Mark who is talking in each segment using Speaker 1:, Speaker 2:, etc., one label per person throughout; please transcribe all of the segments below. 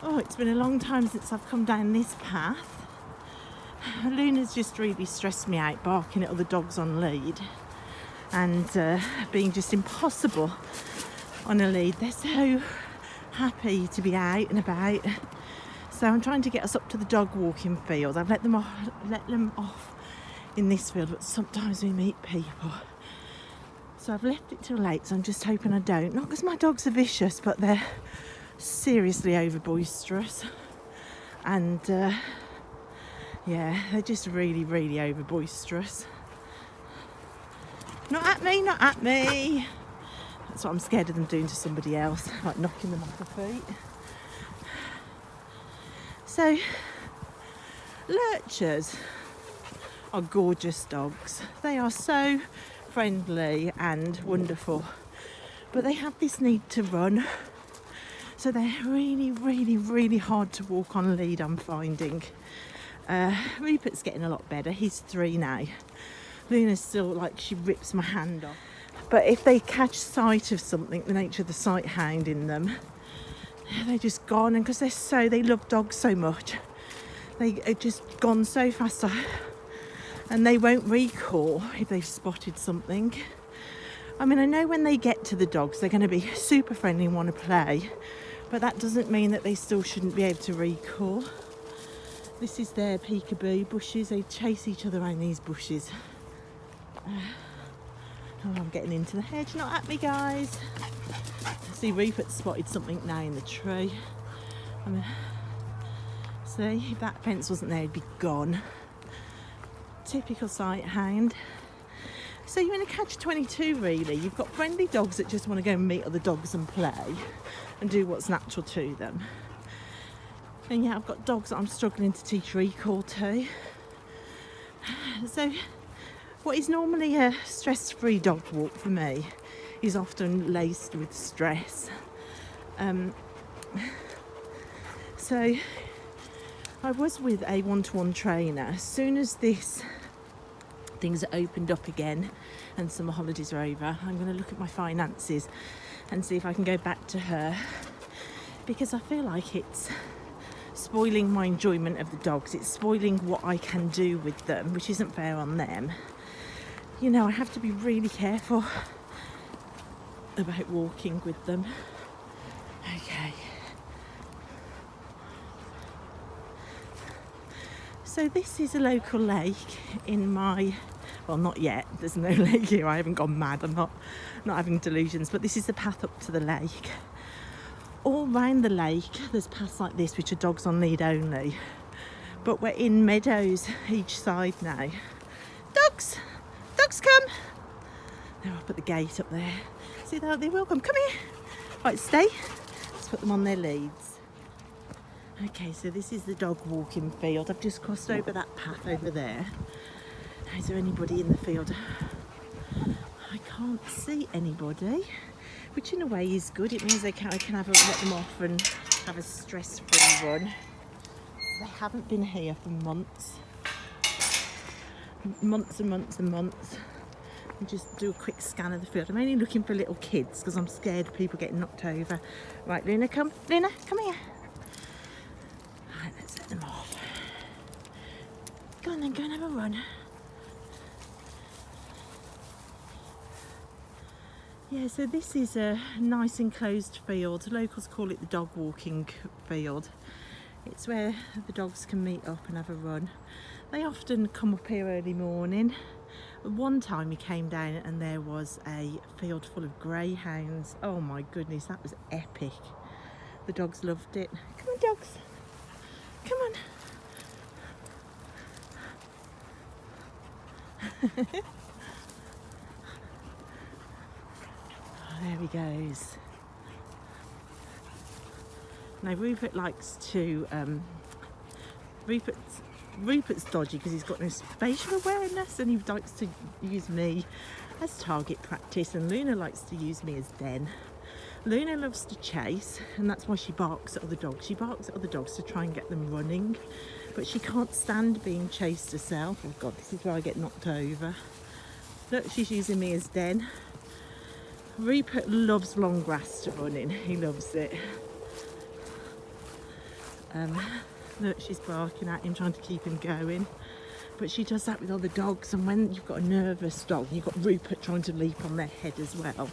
Speaker 1: Oh, it's been a long time since I've come down this path. Luna's just really stressed me out, barking at other dogs on lead and being just impossible on a lead. They're so happy to be out and about. So I'm trying to get us up to the dog walking field. I've let them off in this field, but sometimes we meet people. So I've left it till late, so I'm just hoping I don't. Not because my dogs are vicious, but they're seriously over boisterous. And yeah, they're just really over boisterous. Not at me, not at me. That's what I'm scared of them doing to somebody else, like knocking them off their feet. So, lurchers are gorgeous dogs. They are so friendly and wonderful, but they have this need to run. So they're really hard to walk on lead, I'm finding. Rupert's getting a lot better. He's 3 now. Luna's still like, she rips my hand off. But if they catch sight of something, the nature of the sight hound in them, they're just gone. And because they love dogs so much, they are just gone so fast. And they won't recall if they've spotted something. I mean, I know when they get to the dogs, they're going to be super friendly and want to play, but that doesn't mean that they still shouldn't be able to recall. This is their peekaboo bushes. They chase each other around these bushes. Oh, I'm getting into the hedge. Not at me, guys. See, Rupert spotted something now in the tree. See, if that fence wasn't there, he'd be gone. Typical sight hound. So you're in a catch-22 really. You've got friendly dogs that just want to go and meet other dogs and play and do what's natural to them. And yeah, I've got dogs that I'm struggling to teach recall to. So what is normally a stress-free dog walk for me is often laced with stress. So I was with a one-to-one trainer. As soon as things are opened up again and summer holidays are over, I'm going to look at my finances and see if I can go back to her, because I feel like it's spoiling my enjoyment of the dogs. It's spoiling what I can do with them, which isn't fair on them. You know, I have to be really careful about walking with them. Okay. So this is a local lake in my, well, not yet, there's no lake here, I haven't gone mad, I'm not having delusions, but this is the path up to the lake. All round the lake there's paths like this which are dogs on lead only, but we're in meadows each side now. Dogs come! They're up at the gate up there. See, they're welcome, come here. Right, stay, let's put them on their leads. Okay, so this is the dog walking field. I've just crossed over that path over there. Is there anybody in the field? I can't see anybody, which in a way is good. It means I can let them off and have a stress-free run. They haven't been here for months and months. And just do a quick scan of the field. I'm only looking for little kids because I'm scared of people getting knocked over. Right, Luna, come. Luna, come here. Right, let's let them off. Go on then, go and have a run. Yeah, so this is a nice enclosed field. Locals call it the dog walking field. It's where the dogs can meet up and have a run. They often come up here early morning. One time we came down and there was a field full of greyhounds. Oh my goodness, that was epic. The dogs loved it. Come on, dogs. Come on. Oh, there he goes. Now Rupert likes to, Rupert's dodgy because he's got no spatial awareness and he likes to use me as target practice, and Luna likes to use me as den. Luna loves to chase, and that's why she barks at other dogs. She barks at other dogs to try and get them running, but she can't stand being chased herself. Oh God, this is where I get knocked over. Look, she's using me as den. Rupert loves long grass to run in. He loves it. Look, she's barking at him, trying to keep him going. But she does that with other dogs, and when you've got a nervous dog, you've got Rupert trying to leap on their head as well,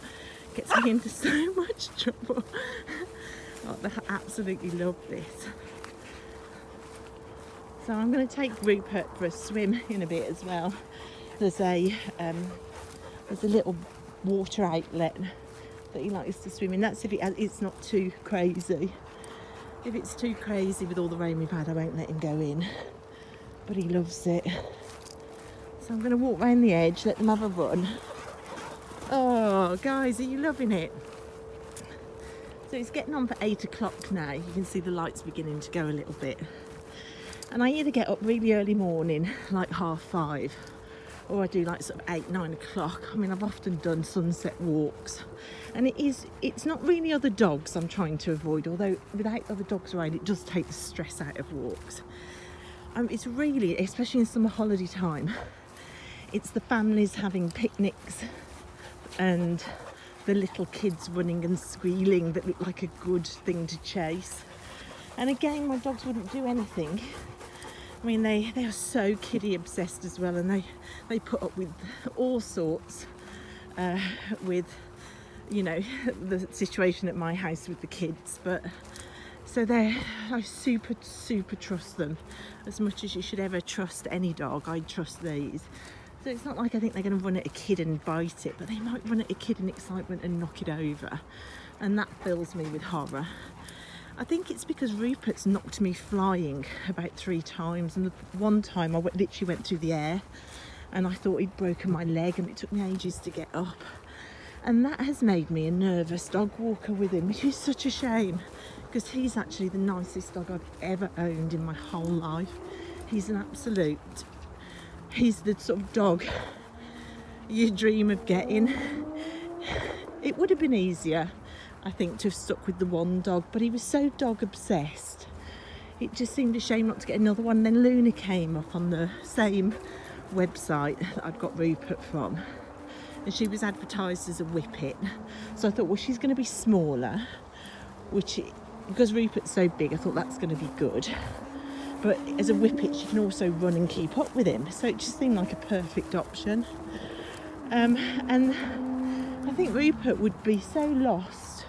Speaker 1: it gets me into so much trouble. Oh, they absolutely love this. So I'm going to take Rupert for a swim in a bit as well. There's a little water outlet that he likes to swim in. That's if it's not too crazy. If it's too crazy with all the rain we've had, I won't let him go in. But he loves it. So I'm going to walk round the edge, let them have a run. Oh, guys, are you loving it? So it's getting on for 8 o'clock now. You can see the lights beginning to go a little bit. And I either get up really early morning, like 5:30, or I do like sort of 8, 9 o'clock. I mean, I've often done sunset walks. And it's not really other dogs I'm trying to avoid, although without other dogs around, it does take the stress out of walks. It's really, especially in summer holiday time, it's the families having picnics and the little kids running and squealing that look like a good thing to chase. And again, my dogs wouldn't do anything. I mean, they are so kiddie obsessed as well, and they put up with all sorts with, you know, the situation at my house with the kids. But so I super trust them as much as you should ever trust any dog. I trust these. So it's not like I think they're going to run at a kid and bite it, but they might run at a kid in excitement and knock it over, and that fills me with horror. I think it's because Rupert's knocked me flying about 3 times, and the one time I literally went through the air and I thought he'd broken my leg, and it took me ages to get up, and that has made me a nervous dog walker with him, which is such a shame because he's actually the nicest dog I've ever owned in my whole life. He's an absolute, he's the sort of dog you dream of getting. It would have been easier, I think, to have stuck with the one dog, but he was so dog obsessed. It just seemed a shame not to get another one. Then Luna came up on the same website that I'd got Rupert from, and she was advertised as a whippet. So I thought, well, she's going to be smaller, because Rupert's so big, I thought that's going to be good. But as a whippet, she can also run and keep up with him. So it just seemed like a perfect option. And I think Rupert would be so lost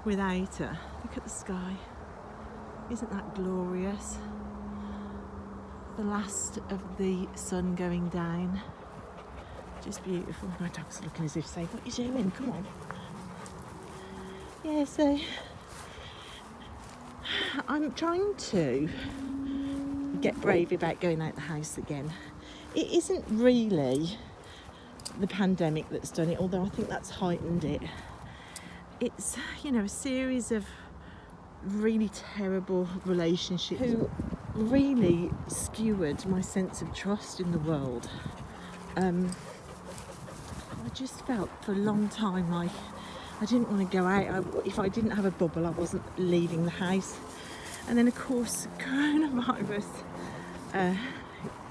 Speaker 1: without her. Look at the sky. Isn't that glorious? The last of the sun going down. Just beautiful. My dog's looking as if saying, what are you doing? Come on. Yeah, so I'm trying to get brave about going out the house again. It isn't really the pandemic that's done it, although I think that's heightened it. It's, you know, a series of really terrible relationships who really skewered my sense of trust in the world. I just felt for a long time like I didn't want to go out. If I didn't have a bubble, I wasn't leaving the house. And then, of course, coronavirus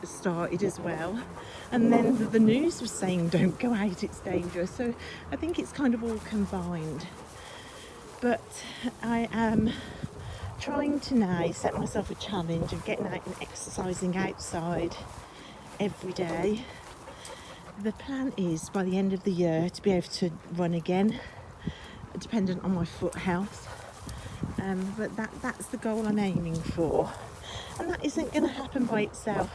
Speaker 1: started as well. And then the news was saying, don't go out, it's dangerous. So I think it's kind of all combined. But I am trying to now set myself a challenge of getting out and exercising outside every day. The plan is by the end of the year to be able to run again, dependent on my foot health. But that's the goal I'm aiming for. And that isn't going to happen by itself.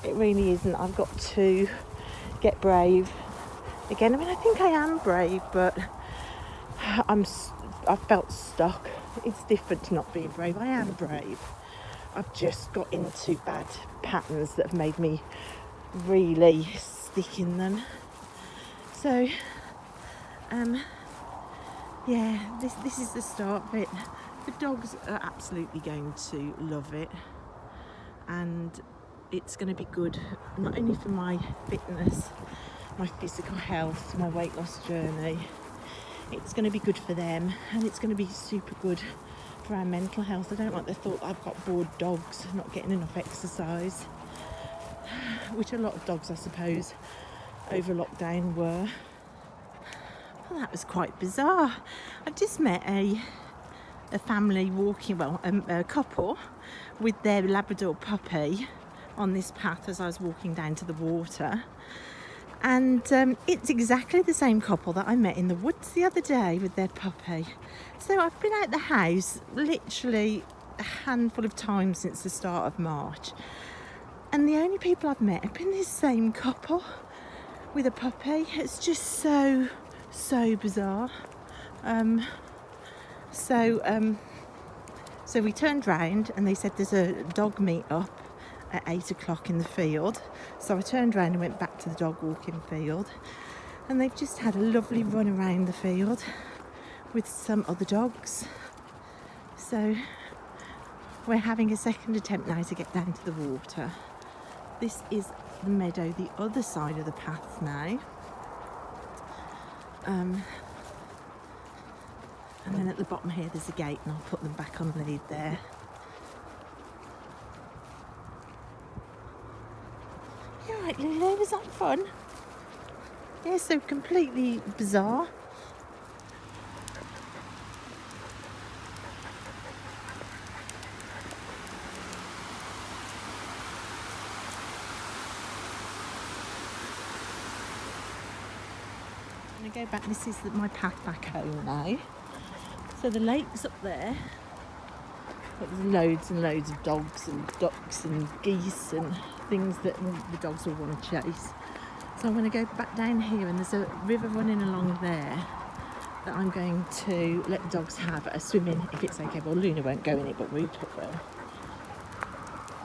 Speaker 1: It really isn't. I've got to get brave again. I mean, I think I am brave, but I felt stuck. It's different to not being brave. I am brave. I've just got into bad patterns that have made me really stick in them. So, yeah, this is the start of it. The dogs are absolutely going to love it, and it's going to be good not only for my fitness, my physical health, my weight loss journey. It's going to be good for them, and it's going to be super good for our mental health. I don't like the thought I've got bored dogs not getting enough exercise, which a lot of dogs, I suppose, over lockdown were. Well, that was quite bizarre. I've just met a a family walking, well, a couple with their Labrador puppy on this path as I was walking down to the water. And it's exactly the same couple that I met in the woods the other day with their puppy. So I've been out the house literally a handful of times since the start of March. And the only people I've met have been this same couple with a puppy. It's just so bizarre. So we turned round and they said there's a dog meet up at 8 o'clock in the field. So I turned round and went back to the dog walking field, and they've just had a lovely run around the field with some other dogs. So we're having a second attempt now to get down to the water. This is the meadow, the other side of the path now. And then at the bottom here there's a gate, and I'll put them back on the lead there. You alright, Lulu? Was that fun? Yeah, so completely bizarre. I'm going to go back. This is my path back home now. So the lake's up there. There's loads and loads of dogs and ducks and geese and things that the dogs will want to chase. So I'm going to go back down here, and there's a river running along there that I'm going to let the dogs have a swim in if it's okay. Well, Luna won't go in it, but Rupert will.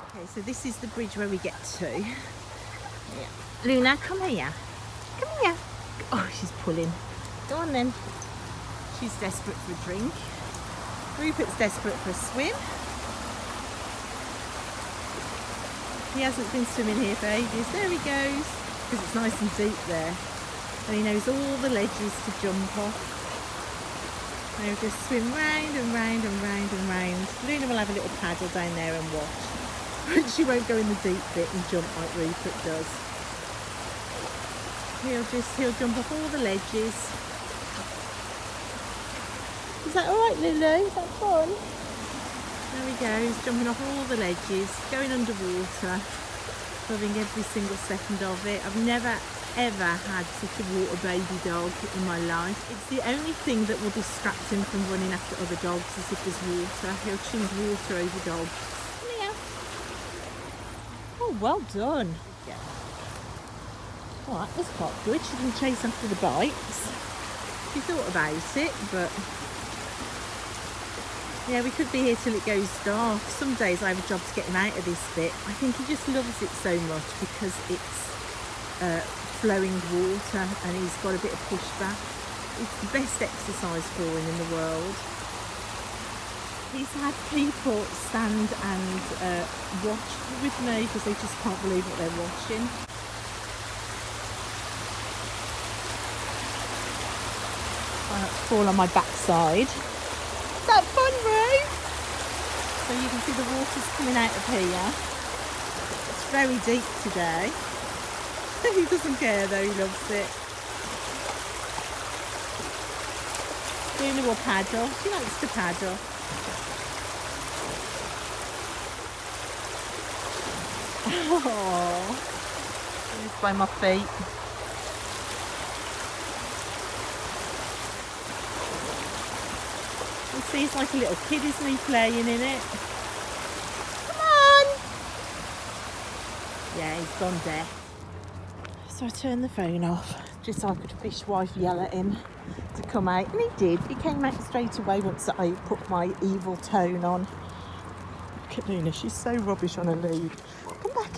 Speaker 1: Okay, so this is the bridge where we get to. Yeah. Luna, come here. Come here. Oh, she's pulling. Go on then. She's desperate for a drink. Rupert's desperate for a swim. He hasn't been swimming here for ages. There he goes, because it's nice and deep there. And he knows all the ledges to jump off. And he'll just swim round and round and round and round. Luna will have a little paddle down there and watch. But she won't go in the deep bit and jump like Rupert does. He'll jump off all the ledges. Is that alright, Lulu? Is that fun? There he goes, jumping off all the ledges, going underwater, loving every single second of it. I've never ever had such a water baby dog in my life. It's the only thing that will distract him from running after other dogs is if there's water. He'll choose water over dogs. Come here. Oh, well done. Yeah. Well, that was quite good. She didn't chase after the bikes. She thought about it, but yeah, we could be here till it goes dark. Some days I have a job to get him out of this bit. I think he just loves it so much because it's flowing water and he's got a bit of pushback. It's the best exercise for him in the world. He's had people stand and watch with me because they just can't believe what they're watching. I had to fall on my backside. Is that fun, Ray? So you can see the water's coming out of here. It's very deep today. He doesn't care though, he loves it. Luna will paddle. She likes to paddle. Oh, just by my feet. You see, he's like a little kid, isn't he, playing in it? Come on! Yeah, he's gone deaf. So I turned the phone off just so I could fishwife yell at him to come out, and he did. He came out straight away once I put my evil tone on. Look at Luna, she's so rubbish on a lead. Come back.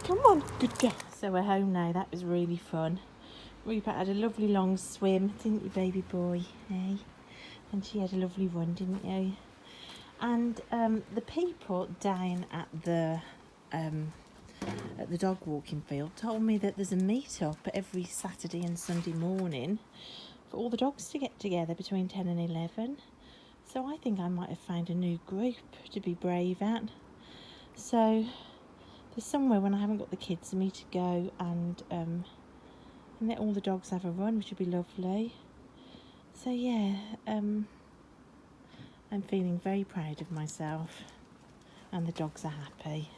Speaker 1: Come on, good girl. So we're home now. That was really fun. Rupert had a lovely long swim, didn't you, baby boy? Hey? And she had a lovely run, didn't you? And the people down at the dog walking field told me that there's a meet-up every Saturday and Sunday morning for all the dogs to get together between 10 and 11. So I think I might have found a new group to be brave at. So there's somewhere when I haven't got the kids for me to go and let all the dogs have a run, which would be lovely. So yeah, I'm feeling very proud of myself, and the dogs are happy.